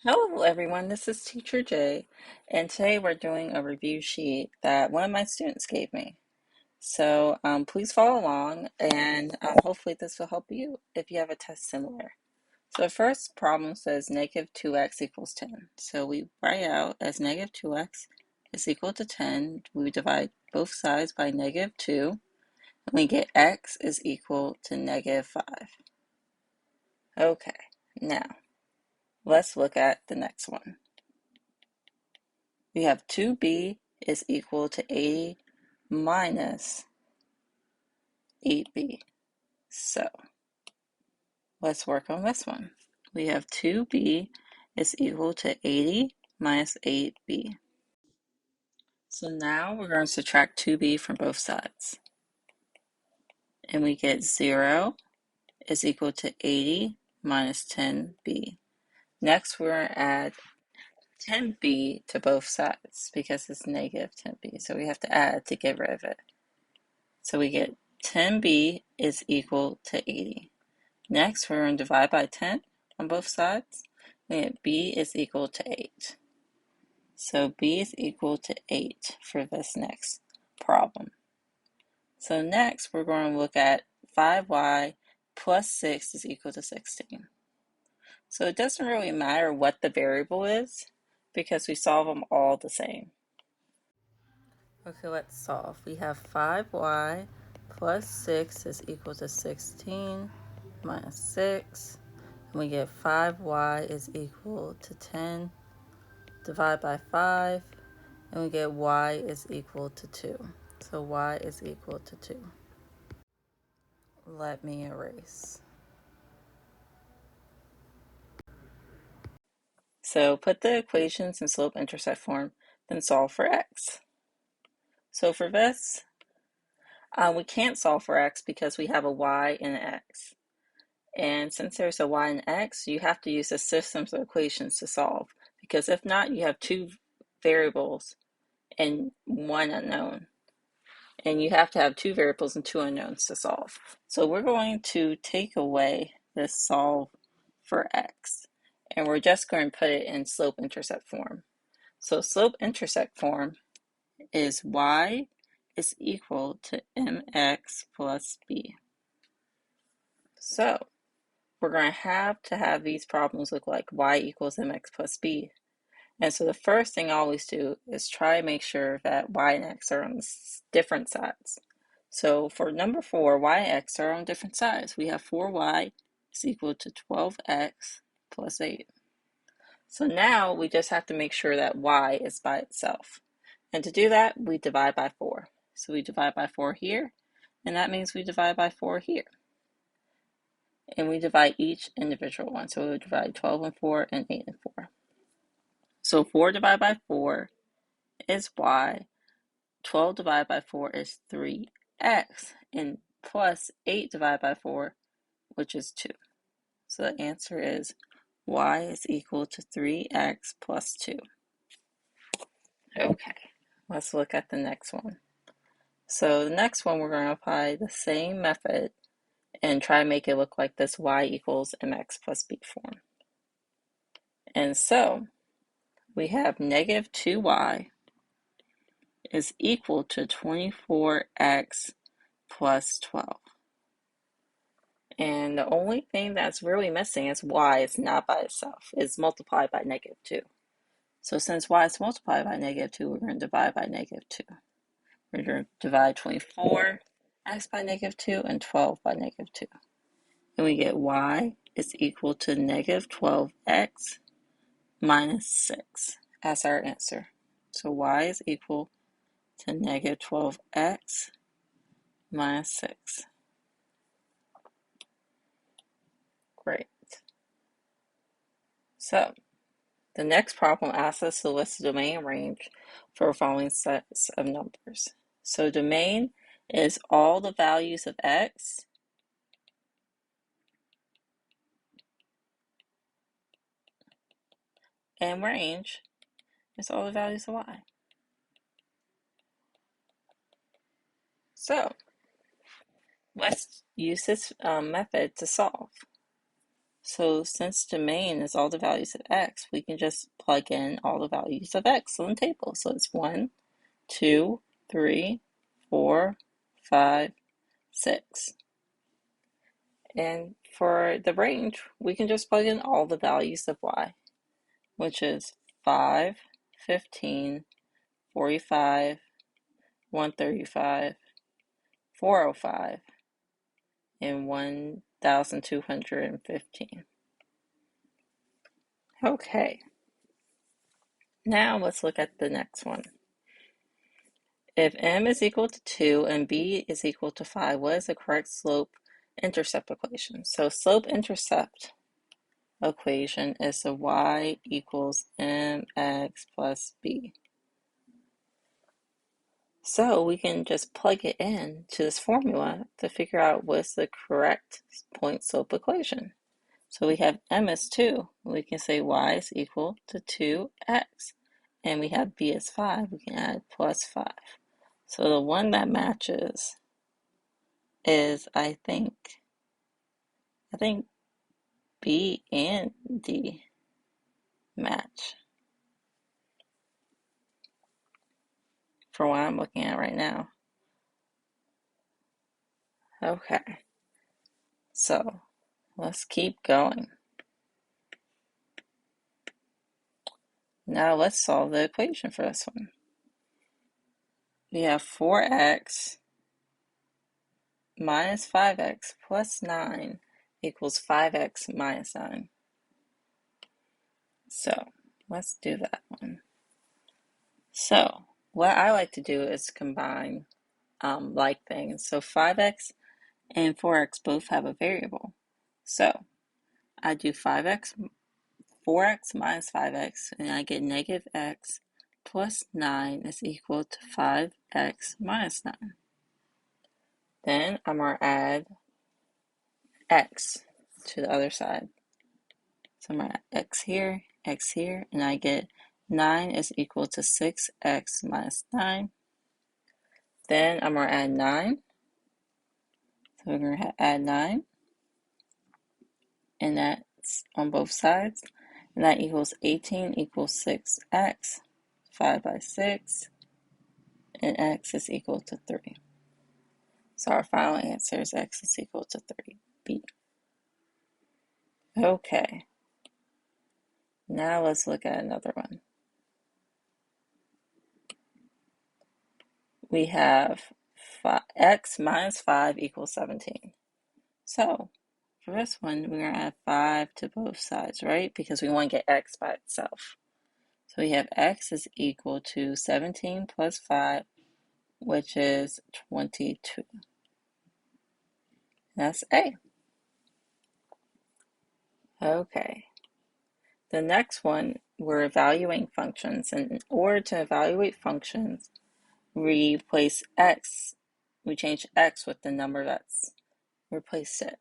Hello everyone, this is Teacher Jay, and today we're doing a review sheet that one of my students gave me. So please follow along, and hopefully this will help you if you have a test similar. So the first problem says negative 2x equals 10. So we write out as negative 2x is equal to 10. We divide both sides by negative 2, and we get x is equal to negative 5. Okay, now let's look at the next one. We have 2b is equal to 80 minus 8b. So let's work on this one. We have 2b is equal to 80 minus 8b. So now we're going to subtract 2b from both sides. And we get 0 is equal to 80 minus 10b. Next, we're going to add 10b to both sides because it's negative 10b. So we have to add to get rid of it. So we get 10b is equal to 80. Next, we're going to divide by 10 on both sides. We get b is equal to 8. So b is equal to 8 for this next problem. So next, we're going to look at 5y plus 6 is equal to 16. So it doesn't really matter what the variable is because we solve them all the same. Okay, let's solve. We have 5y plus 6 is equal to 16 minus 6. And we get 5y is equal to 10. Divide by 5. And we get y is equal to 2. So y is equal to 2. Let me erase. So put the equations in slope-intercept form, then solve for x. So for this, we can't solve for x because we have a y and an x. And since there's a y and x, you have to use the systems of equations to solve, because if not, you have two variables and one unknown. And you have to have two variables and two unknowns to solve. So we're going to take away this solve for x, and we're just going to put it in slope-intercept form. So slope-intercept form is y is equal to mx plus b. So we're going to have these problems look like y equals mx plus b. And so the first thing I always do is try to make sure that y and x are on different sides. So for number 4, y and x are on different sides. We have 4y is equal to 12x plus 8. So now we just have to make sure that y is by itself. And to do that, we divide by 4. So we divide by 4 here, and that means we divide by 4 here. And we divide each individual one. So we divide 12 and 4 and 8 and 4. So 4 divided by 4 is y. 12 divided by 4 is 3x. And plus 8 divided by 4, which is 2. So the answer is y is equal to 3x plus 2. Okay, let's look at the next one. So the next one, we're going to apply the same method and try to make it look like this y equals mx plus b form. And so we have negative 2y is equal to 24x plus 12. And the only thing that's really missing is y is not by itself. It's multiplied by negative 2. So since y is multiplied by negative 2, we're going to divide by negative 2. We're going to divide 24x by negative 2 and 12 by negative 2. And we get y is equal to negative 12x minus 6 as our answer. So y is equal to negative 12x minus 6. Great. So the next problem asks us to list the domain range for the following sets of numbers. So domain is all the values of x and range is all the values of y. So let's use this method to solve. So since domain is all the values of x, we can just plug in all the values of x on the table. So it's 1, 2, 3, 4, 5, 6. And for the range, we can just plug in all the values of y, which is 5, 15, 45, 135, 405, and 1215. Okay, now let's look at the next one. If m is equal to 2 and b is equal to 5, what is the correct slope-intercept equation? So slope-intercept equation is the y equals mx plus b. So we can just plug it in to this formula to figure out what's the correct point slope equation. So we have m is 2. We can say y is equal to 2x. And we have b is 5. We can add plus 5. So the one that matches is, I think B and D match for what I'm looking at right now. Okay, so let's keep going. Now let's solve the equation for this one. We have 4x minus 5x plus 9 equals 5x minus 9. So let's do that one. So what I like to do is combine like things. So 5x and 4x both have a variable. So I do 4x minus 5x, and I get negative x plus 9 is equal to 5x minus 9. Then I'm going to add x to the other side. So I'm going to add x here, and I get 9 is equal to 6x minus 9. Then I'm going to add 9. So we're going to add 9, and that's on both sides. And that equals 18 equals 6x, 5 by 6, and x is equal to 3. So our final answer is x is equal to 3b. Okay, now let's look at another one. We have x minus 5 equals 17. So for this one, we're going to add 5 to both sides, right? Because we want to get x by itself. So we have x is equal to 17 plus 5, which is 22. That's A. Okay. The next one, we're evaluating functions. And in order to evaluate functions, we replace x. We change x with the number that's replaced it.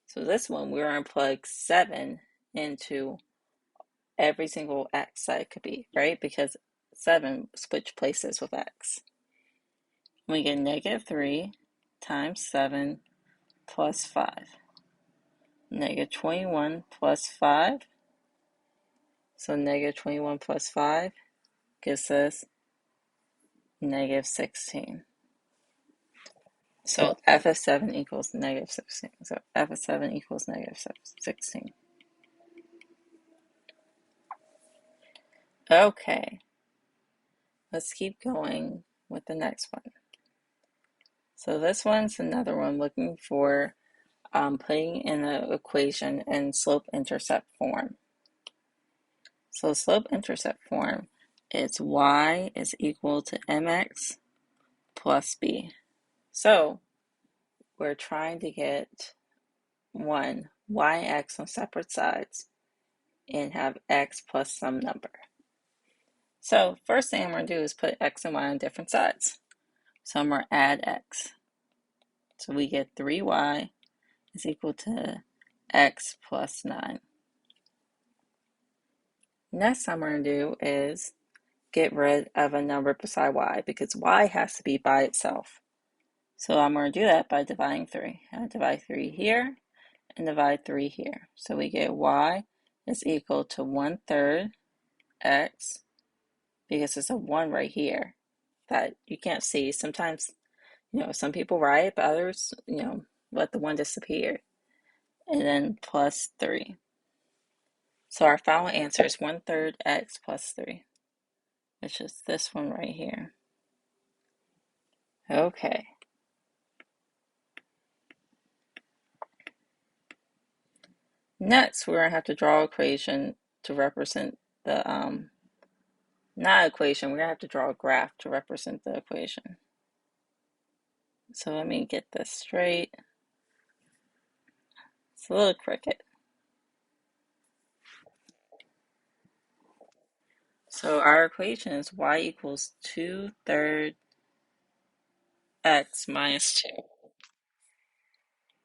So this one, we're going to plug 7 into every single x that it could be, right? Because 7 switch places with x. We get negative 3 times 7 plus 5. Negative 21 plus 5. So negative 21 plus 5 gives us negative 16. So f of 7 equals negative 16. So f of 7 equals negative 16. Okay, let's keep going with the next one. So this one's another one looking for putting in an equation in slope-intercept form. So slope-intercept form is y is equal to mx plus b. So we're trying to get yx on separate sides and have x plus some number. So first thing I'm going to do is put x and y on different sides. So I'm going to add x. So we get 3y is equal to x plus 9. Next I'm going to do is get rid of a number beside y because y has to be by itself. So I'm going to do that by dividing 3. I divide 3 here, and divide 3 here. So we get y is equal to 1/3 x, because it's a 1 right here that you can't see. Sometimes, some people write, but others, let the 1 disappear. And then plus 3. So our final answer is 1/3 x plus 3, which is this one right here. Okay. Next, we're going to have to draw an equation to represent the, not equation, we're going to have to draw a graph to represent the equation. So let me get this straight. It's a little crooked. So our equation is y equals 2/3 x minus 2.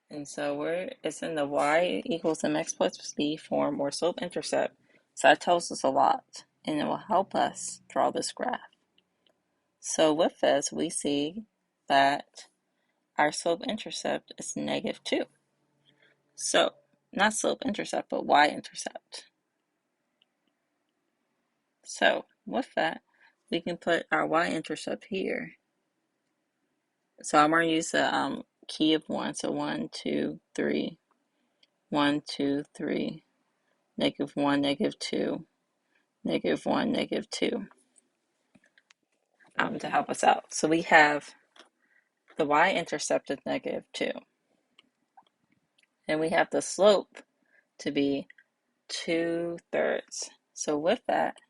And so it's in the y equals mx plus b form or slope-intercept. So that tells us a lot, and it will help us draw this graph. So with this, we see that our slope-intercept is -2. So, not slope-intercept, but y-intercept. So, with that, we can put our y-intercept here. So I'm going to use the key of 1. So 1, 2, 3, 1, 2, 3, -1, -2, -1, -2, to help us out. So we have the y-intercept is -2. And we have the slope to be 2/3. So with that,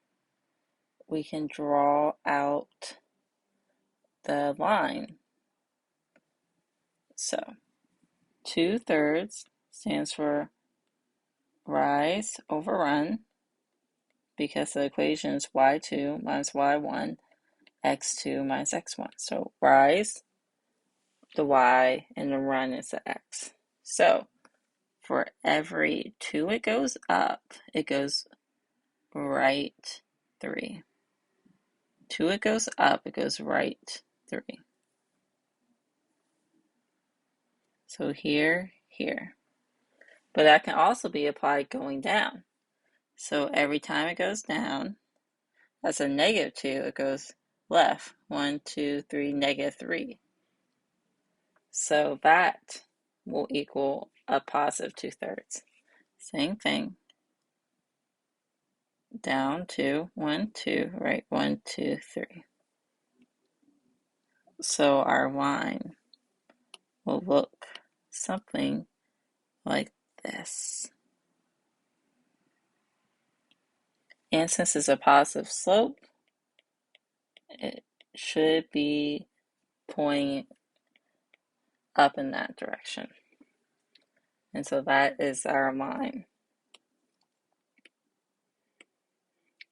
we can draw out the line. So 2/3 stands for rise over run, because the equation is y2 minus y1, x2 minus x1. So rise, the y, and the run is the x. So for every 2 it goes up, it goes right 3. 2 it goes up, it goes right 3. So here, here. But that can also be applied going down. So every time it goes down, that's a -2, it goes left. 1, 2, 3, -3. So that will equal a positive 2/3. Same thing. Down to 1, 2, right? 1, 2, 3. So our line will look something like this. And since it's a positive slope, it should be pointing up in that direction. And so that is our line.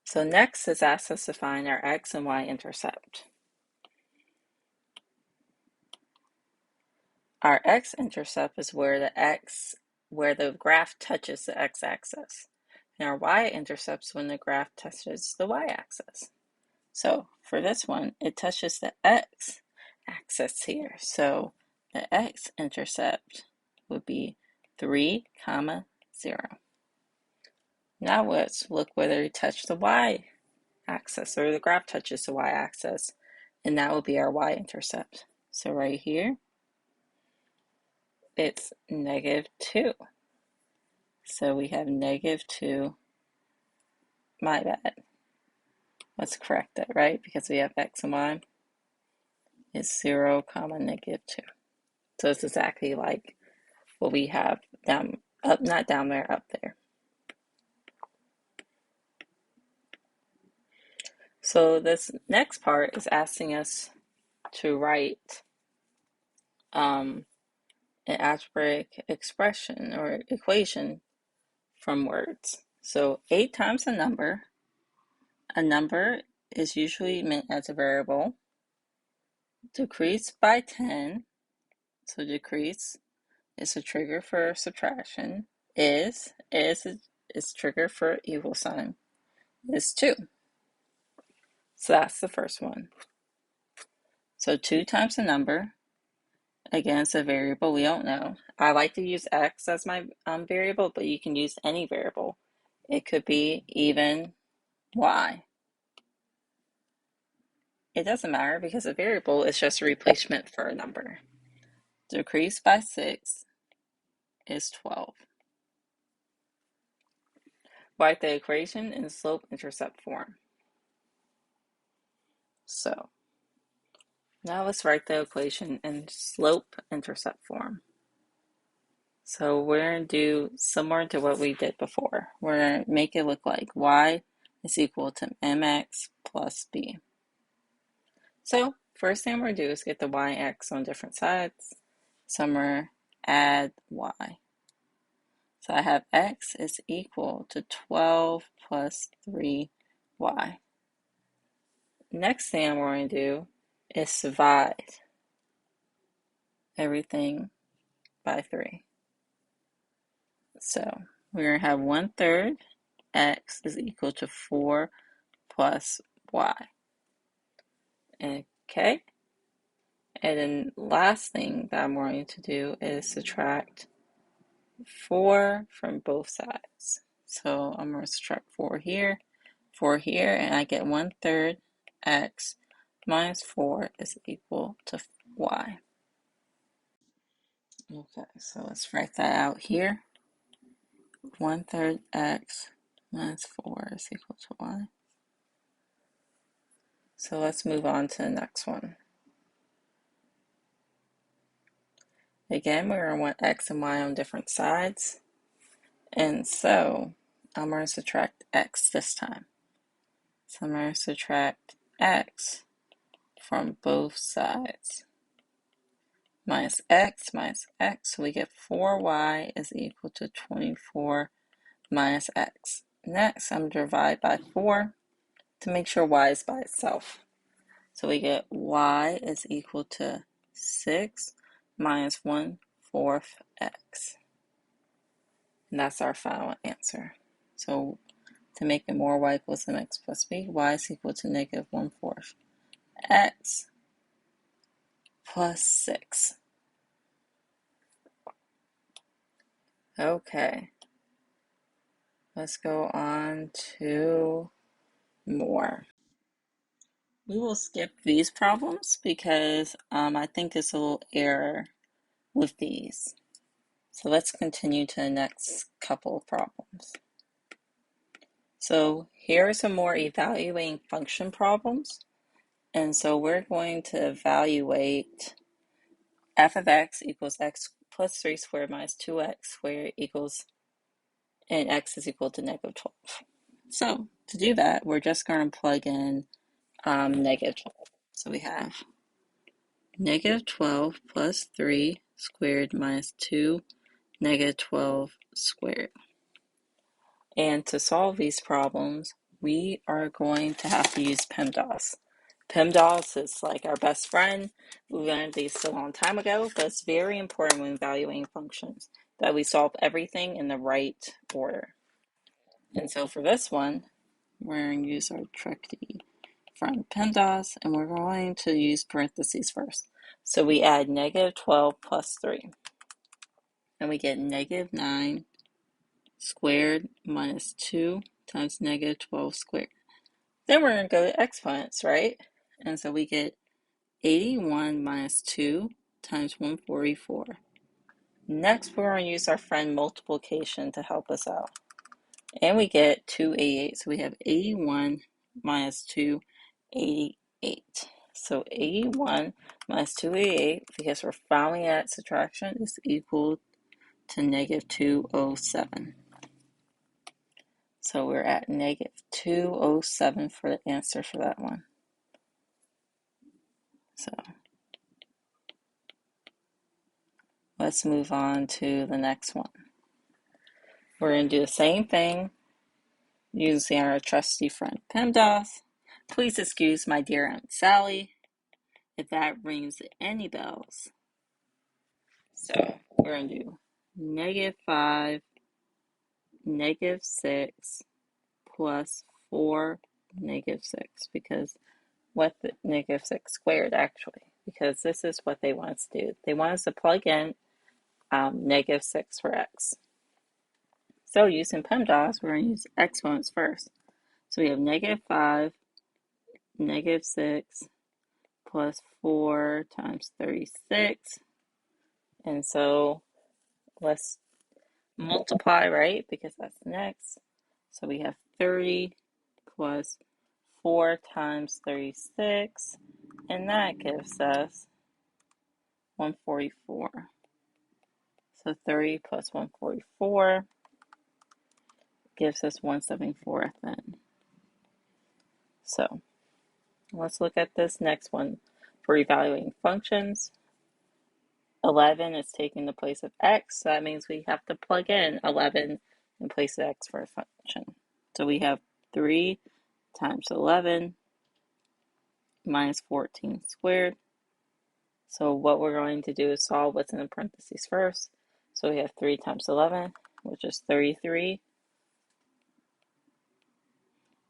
So next is asked us to find our x and y intercept. Our x-intercept is where the graph touches the x-axis. And our y-intercept is when the graph touches the y-axis. So for this one, it touches the x-axis here. So the x-intercept would be 3, 0. Now let's look whether it touched the y-axis, or the graph touches the y-axis, and that will be our y-intercept. So right here, it's -2. So we have -2, my bad. Let's correct that, right? Because we have x and y is 0, -2. So it's exactly like what we have down, up, not down there, up there. So this next part is asking us to write an algebraic expression or equation from words. So 8 times a number is usually meant as a variable. Decrease by 10, so decrease is a trigger for subtraction. Is trigger for equal sign. Is 2. So that's the first one. So 2 times a number Again, it's a variable we don't know. I like to use x as my variable, but you can use any variable. It could be even y. It doesn't matter because a variable is just a replacement for a number. Decrease by 6 is 12. Write the equation in slope-intercept form. So, now let's write the equation in slope-intercept form. So we're going to do similar to what we did before. We're going to make it look like y is equal to mx plus b. So first thing we're going to do is get the y-x on different sides. So I'm going to add y. So I have x is equal to 12 plus 3y. Next thing I'm going to do is divide everything by 3. So we're going to have 1/3 x is equal to 4 plus y. Okay? And then last thing that I'm going to do is subtract 4 from both sides. So I'm going to subtract 4 here, and I get 1/3 x minus 4 is equal to y. Okay, so let's write that out here. 1/3 x minus 4 is equal to y. So let's move on to the next one. Again, we're going to want x and y on different sides. And so I'm going to subtract x this time. So I'm going to subtract x from both sides. Minus x, so we get 4y is equal to 24 minus x. Next, I'm going to divide by 4 to make sure y is by itself. So we get y is equal to 6 minus 1/4 x. And that's our final answer. So to make it more, y equals mx plus b, y is equal to negative 1/4 x plus 6. Okay, let's go on to more. We will skip these problems because I think there's a little error with these. So let's continue to the next couple of problems. So here are some more evaluating function problems. And so we're going to evaluate f of x equals x plus 3 squared minus 2x squared equals, and x is equal to negative 12. So to do that, we're just going to plug in negative 12. So we have negative 12 plus 3 squared minus 2 negative 12 squared. And to solve these problems, we are going to have to use PEMDAS. PEMDAS is like our best friend. We learned these a long time ago, but it's very important when evaluating functions that we solve everything in the right order. And so for this one, we're going to use our tricky friend PEMDAS, and we're going to use parentheses first. So we add negative 12 plus 3, and we get negative 9 squared minus 2 times negative 12 squared. Then we're going to go to exponents, right? And so we get 81 minus 2 times 144. Next, we're going to use our friend multiplication to help us out. And we get 288. So we have 81 minus 288. So 81 minus 288, because we're finally at subtraction, is equal to negative 207. So we're at negative 207 for the answer for that one. So let's move on to the next one. We're going to do the same thing using our trusty friend PEMDAS. Please excuse my dear Aunt Sally if that rings any bells. So we're going to do negative 5, negative 6, plus 4, negative 6, because what's the negative 6 squared actually? because this is what they want us to do. They want us to plug in -6 for x. So using PEMDAS, we're going to use exponents first. So we have -5, -6, plus 4 times 36. And so let's multiply, right? Because that's next. So we have 30 plus 4 times 36, and that gives us 144. So 30 plus 144 gives us 174 at the end. So let's look at this next one for evaluating functions. 11 is taking the place of x, so that means we have to plug in 11 in place of x for a function. So we have 3 times 11 minus 14 squared. So what we're going to do is solve what's in the parentheses first. So we have 3 times 11, which is 33,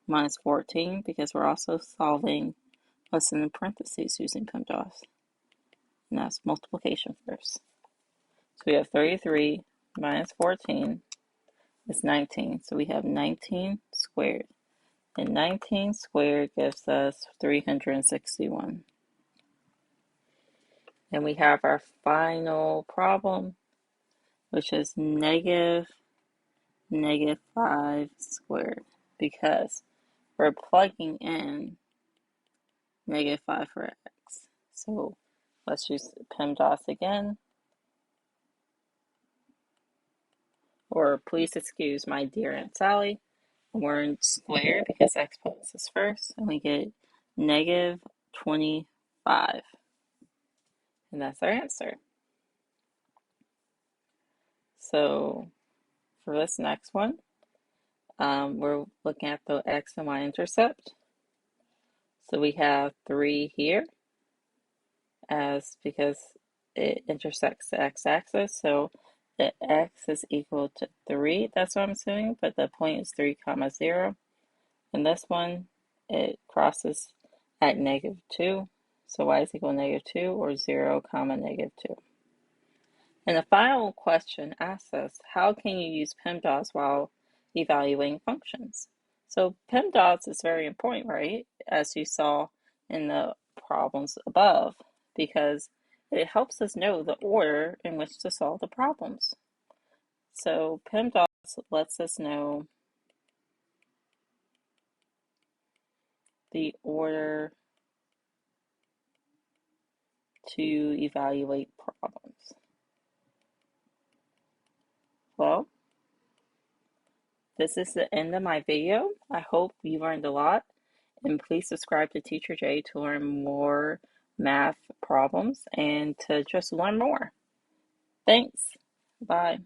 minus 14, because we're also solving what's in the parentheses using PEMDAS. And that's multiplication first. So we have 33 minus 14 is 19. So we have 19 squared. And 19 squared gives us 361. And we have our final problem, which is -5 squared, because we're plugging in -5 for x. So let's use PEMDAS again. Or please excuse my dear Aunt Sally. We're in square because exponents is first, and we get -25. And that's our answer. So for this next one, we're looking at the x and y intercept. So we have 3 here because it intersects the x-axis. So the x is equal to 3. That's what I'm assuming, but the point is 3, 0. And this one, it crosses at -2. So y is equal to -2 or 0, -2. And the final question asks us, how can you use PEMDAS while evaluating functions? So PEMDAS is very important, right? As you saw in the problems above, because it helps us know the order in which to solve the problems. So PEMDAS lets us know the order to evaluate problems. Well, this is the end of my video. I hope you learned a lot, and please subscribe to Teacher J to learn more math problems and to just learn more. Thanks. Bye.